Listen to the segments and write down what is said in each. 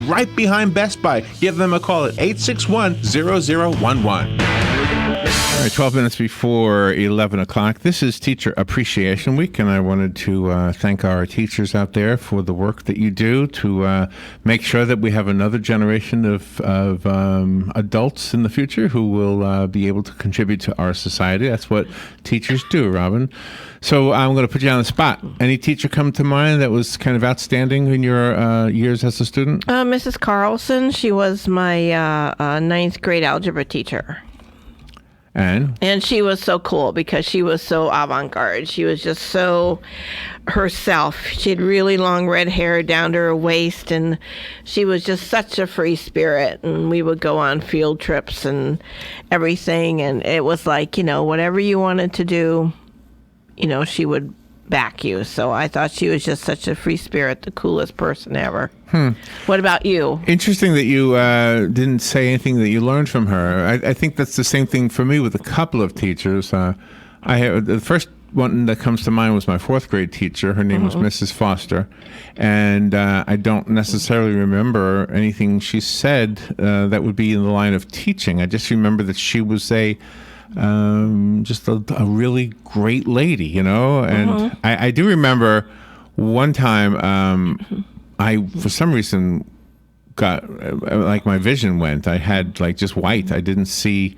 right behind Best Buy. Give them a call at 861-0011. All right, 12 minutes before 11 o'clock. This is Teacher Appreciation Week, and I wanted to thank our teachers out there for the work that you do to make sure that we have another generation of adults in the future who will be able to contribute to our society. That's what teachers do, Robin. So I'm going to put you on the spot. Any teacher come to mind that was kind of outstanding in your years as a student? Mrs. Carlson. She was my ninth grade algebra teacher. And she was so cool because she was so avant-garde. She was just so herself. She had really long red hair down to her waist, and she was just such a free spirit. And we would go on field trips and everything, and it was like, whatever you wanted to do, she would back you. So I thought she was just such a free spirit, the coolest person ever. What about you? Interesting that you didn't say anything that you learned from her. I think that's the same thing for me with a couple of teachers. The first one that comes to mind was my fourth grade teacher. Her name was Mrs. Foster. And I don't necessarily remember anything she said that would be in the line of teaching. I just remember that she was just a really great lady, And I do remember one time I, for some reason, got, my vision went. I had, just white. I couldn't see.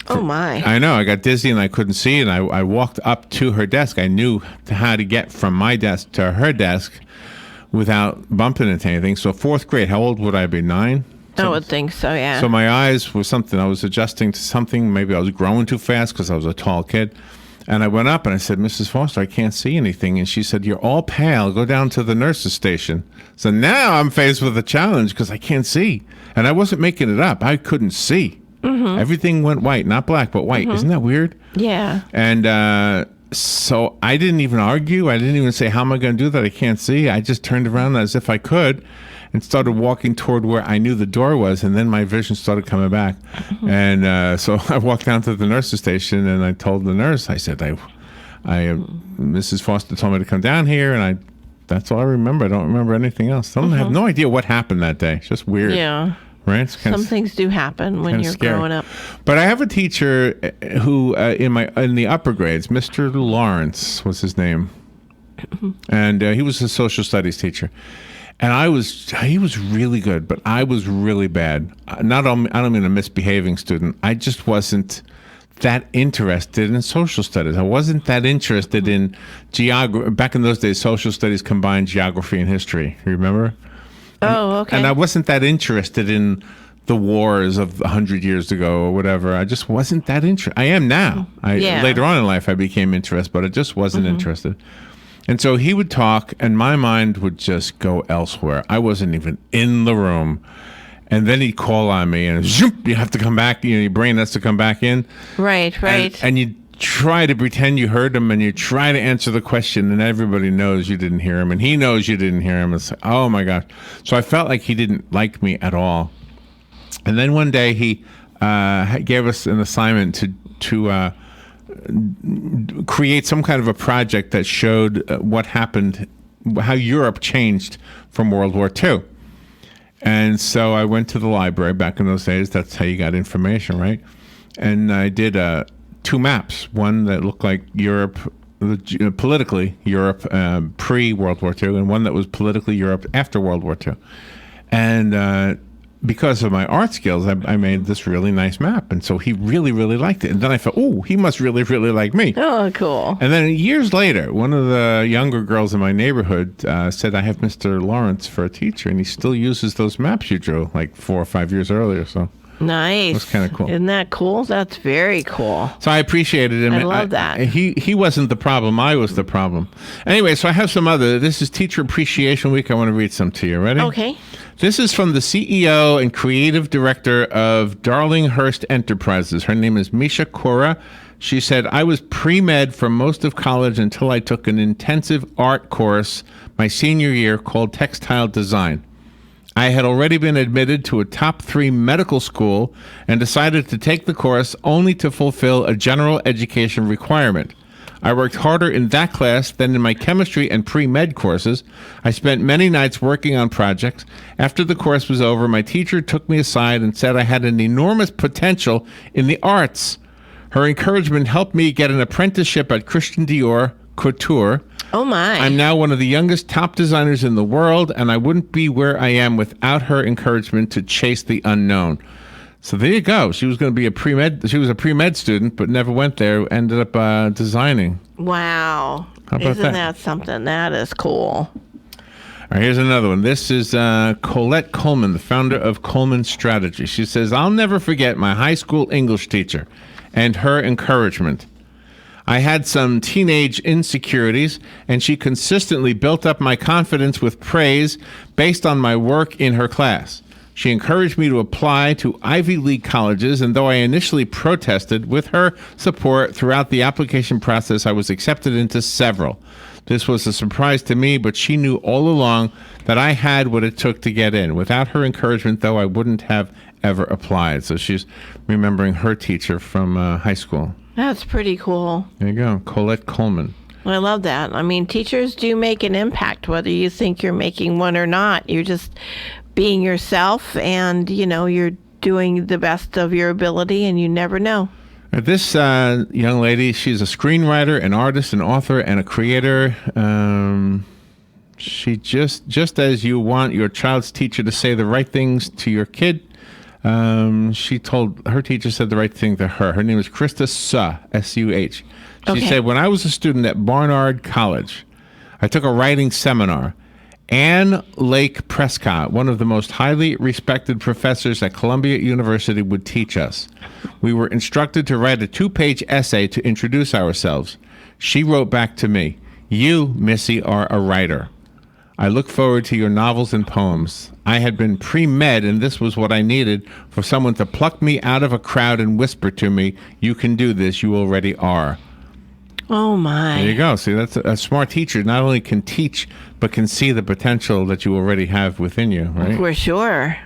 Oh, my. I know. I got dizzy and I couldn't see, and I walked up to her desk. I knew how to get from my desk to her desk without bumping into anything. So fourth grade, how old would I be, 9? I would think so, yeah. So my eyes were something. I was adjusting to something. Maybe I was growing too fast because I was a tall kid. And I went up and I said, Mrs. Foster, I can't see anything. And she said, you're all pale. Go down to the nurse's station. So now I'm faced with a challenge because I can't see. And I wasn't making it up. I couldn't see. Everything went white, not black, but white. Isn't that weird? Yeah. And so I didn't even argue. I didn't even say, how am I going to do that? I can't see. I just turned around as if I could and started walking toward where I knew the door was, and then my vision started coming back. And so I walked down to the nurse's station, and I told the nurse, I said, Mrs. Foster told me to come down here, and that's all I remember. I don't remember anything else. I have no idea what happened that day. It's just weird. Yeah. Right? Some things do happen when you're growing up. But I have a teacher who, in the upper grades, Mr. Lawrence was his name, and he was a social studies teacher. And he was really good, but I was really bad. I don't mean a misbehaving student. I just wasn't that interested in social studies. I wasn't that interested in geography. Back in those days, social studies combined geography and history. You remember? Oh, okay. And I wasn't that interested in the wars of 100 years ago or whatever. I just wasn't that interested. I am now. Later on in life, I became interested, but I just wasn't interested. And so he would talk, and my mind would just go elsewhere. I wasn't even in the room. And then he'd call on me, and zoop, you have to come back. Your brain has to come back in. Right. And you try to pretend you heard him, and you try to answer the question, and everybody knows you didn't hear him, and he knows you didn't hear him. It's like, oh, my gosh. So I felt like he didn't like me at all. And then one day he gave us an assignment to create some kind of a project that showed what happened, how Europe changed from World War II. And so I went to the library. Back in those days, that's how you got information, right? And I did 2 maps, one that looked like Europe, politically Europe pre-World War II, and one that was politically Europe after World War II. And because of my art skills, I made this really nice map. And so he really, really liked it. And then I thought, oh, he must really, really like me. Oh, cool. And then years later, one of the younger girls in my neighborhood said, I have Mr. Lawrence for a teacher. And he still uses those maps you drew like 4 or 5 years earlier. So nice. That's kind of cool. Isn't that cool? That's very cool. So I appreciated him. I love that. He wasn't the problem. I was the problem. Anyway, so I have some other. This is Teacher Appreciation Week. I want to read some to you. Ready? Okay. This is from the CEO and creative director of Darlinghurst Enterprises. Her name is Misha Kora. She said, I was pre-med for most of college until I took an intensive art course my senior year called textile design. I had already been admitted to a top 3 medical school and decided to take the course only to fulfill a general education requirement. I worked harder in that class than in my chemistry and pre-med courses. I spent many nights working on projects. After the course was over, my teacher took me aside and said I had an enormous potential in the arts. Her encouragement helped me get an apprenticeship at Christian Dior Couture. Oh, my. I'm now one of the youngest top designers in the world, and I wouldn't be where I am without her encouragement to chase the unknown. So there you go. She was going to be a pre-med. She was a pre-med student, but never went there. Ended up designing. Wow. How about Isn't that? that something? That is cool. All right, here's another one. This is Colette Coleman, the founder of Coleman Strategy. She says, I'll never forget my high school English teacher and her encouragement. I had some teenage insecurities, and she consistently built up my confidence with praise based on my work in her class. She encouraged me to apply to Ivy League colleges, and though I initially protested, with her support throughout the application process, I was accepted into several. This was a surprise to me, but she knew all along that I had what it took to get in. Without her encouragement, though, I wouldn't have ever applied. So she's remembering her teacher from high school. That's pretty cool. There you go, Colette Coleman. I love that. I mean, teachers do make an impact, whether you think you're making one or not. You're just being yourself, and, you're doing the best of your ability, and you never know. This young lady, she's a screenwriter, an artist, an author, and a creator. She just as you want your child's teacher to say the right things to your kid, she told her teacher said the right thing to her. Her name is Krista Suh, S-U-H. She said, when I was a student at Barnard College, I took a writing seminar. Anne Lake Prescott, one of the most highly respected professors at Columbia University, would teach us. We were instructed to write a 2-page essay to introduce ourselves. She wrote back to me, "You, Missy, are a writer. I look forward to your novels and poems. I had been pre-med, and this was what I needed, for someone to pluck me out of a crowd and whisper to me, 'You can do this, you already are.'" Oh, my. There you go. See, that's a smart teacher. Not only can teach, but can see the potential that you already have within you, right? For sure.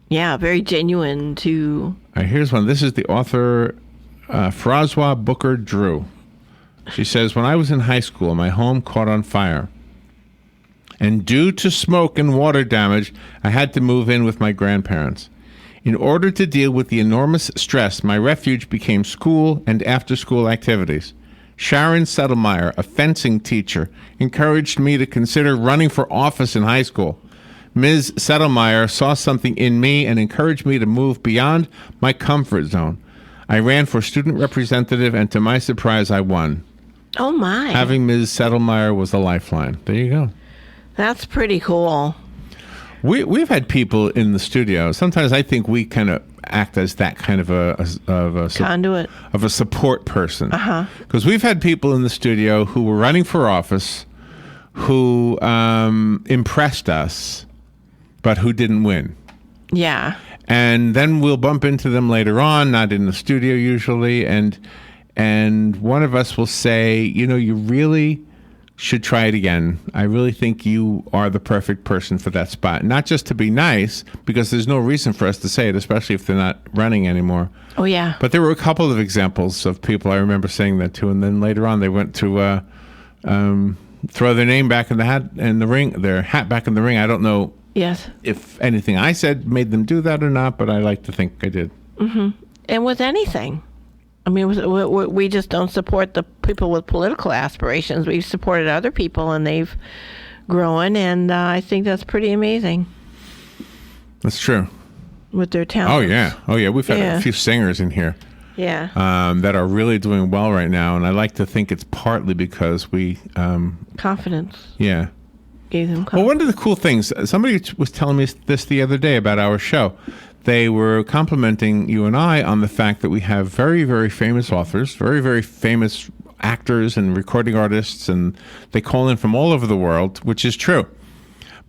Yeah, very genuine too. All right, here's one. This is the author, Francois Booker Drew. She says, when I was in high school, my home caught on fire. And due to smoke and water damage, I had to move in with my grandparents. In order to deal with the enormous stress, my refuge became school and after-school activities. Sharon Settlemeyer, a fencing teacher, encouraged me to consider running for office in high school. Ms. Settlemeyer saw something in me and encouraged me to move beyond my comfort zone. I ran for student representative, and to my surprise, I won. Oh, my. Having Ms. Settlemeyer was a lifeline. There you go. That's pretty cool. We've had people in the studio. Sometimes I think we kind of act as that kind of a Conduit. of a support person. Because we've had people in the studio who were running for office, who impressed us, but who didn't win. Yeah. And then we'll bump into them later on, not in the studio usually, and one of us will say, you really should try it again. I really think you are the perfect person for that spot. Not just to be nice, because there's no reason for us to say it, especially if they're not running anymore. Oh, yeah. But there were a couple of examples of people I remember saying that to, and then later on they went to throw their name back in the hat and the ring, their hat back in the ring. I don't know Yes. if anything I said made them do that or not, but I like to think I did. Mm-hmm. And with anything. I mean, we just don't support the people with political aspirations. We've supported other people, and they've grown, and I think that's pretty amazing. That's true. With their talent. Oh yeah. We've had a few singers in here. Yeah. That are really doing well right now, and I like to think it's partly because we. Confidence. Yeah. Gave them confidence. Well, one of the cool things, somebody was telling me this the other day about our show. They were complimenting you and I on the fact that we have very, very famous authors, very, very famous actors and recording artists, and they call in from all over the world, which is true.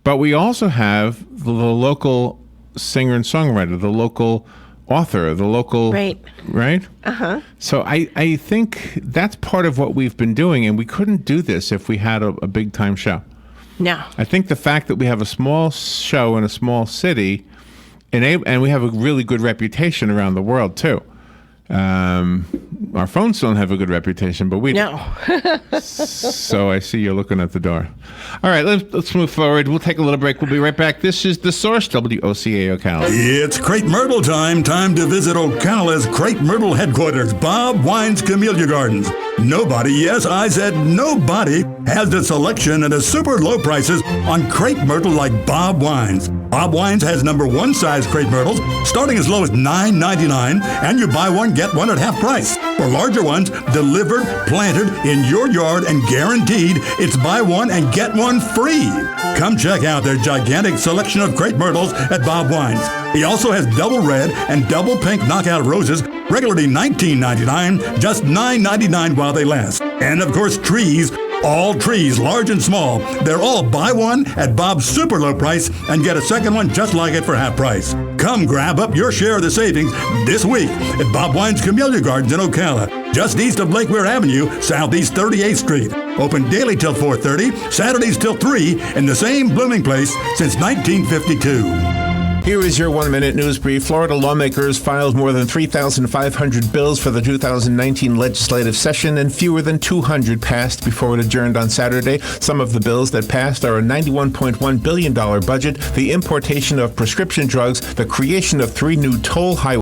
But we also have the local singer and songwriter, the local author, the local... Right? Uh-huh. So I think that's part of what we've been doing, and we couldn't do this if we had a big-time show. No. I think the fact that we have a small show in a small city... And we have a really good reputation around the world, too. our phones don't have a good reputation, but we do. No. So I see you're looking at the door. All right, let's move forward. We'll take a little break. We'll be right back. This is The Source, WOCA Ocala. It's Crepe Myrtle time. Time to visit Ocala's Crepe Myrtle headquarters, Bob Wine's Camellia Gardens. Nobody, yes, I said nobody, has the selection and the super low prices on crepe myrtle like Bob Wine's. Bob Wine's has number one size crepe myrtles starting as low as $9.99, and you buy one, get one at half price. For larger ones, delivered, planted in your yard, and guaranteed, it's buy one and get one free. Come check out their gigantic selection of crepe myrtles at Bob Wine's. He also has double red and double pink knockout roses, regularly $19.99, just $9.99 while they last. And of course, trees. All trees, large and small. They're all buy one at Bob's super low price and get a second one just like it for half price. Come grab up your share of the savings this week at Bob Wine's Camellia Gardens in Ocala, just east of Lake Weir Avenue, southeast 38th Street. Open daily till 4:30, Saturdays till 3, in the same blooming place since 1952. Here is your 1-minute news brief. Florida lawmakers filed more than 3,500 bills for the 2019 legislative session, and fewer than 200 passed before it adjourned on Saturday. Some of the bills that passed are a $91.1 billion budget, the importation of prescription drugs, the creation of 3 new toll highways,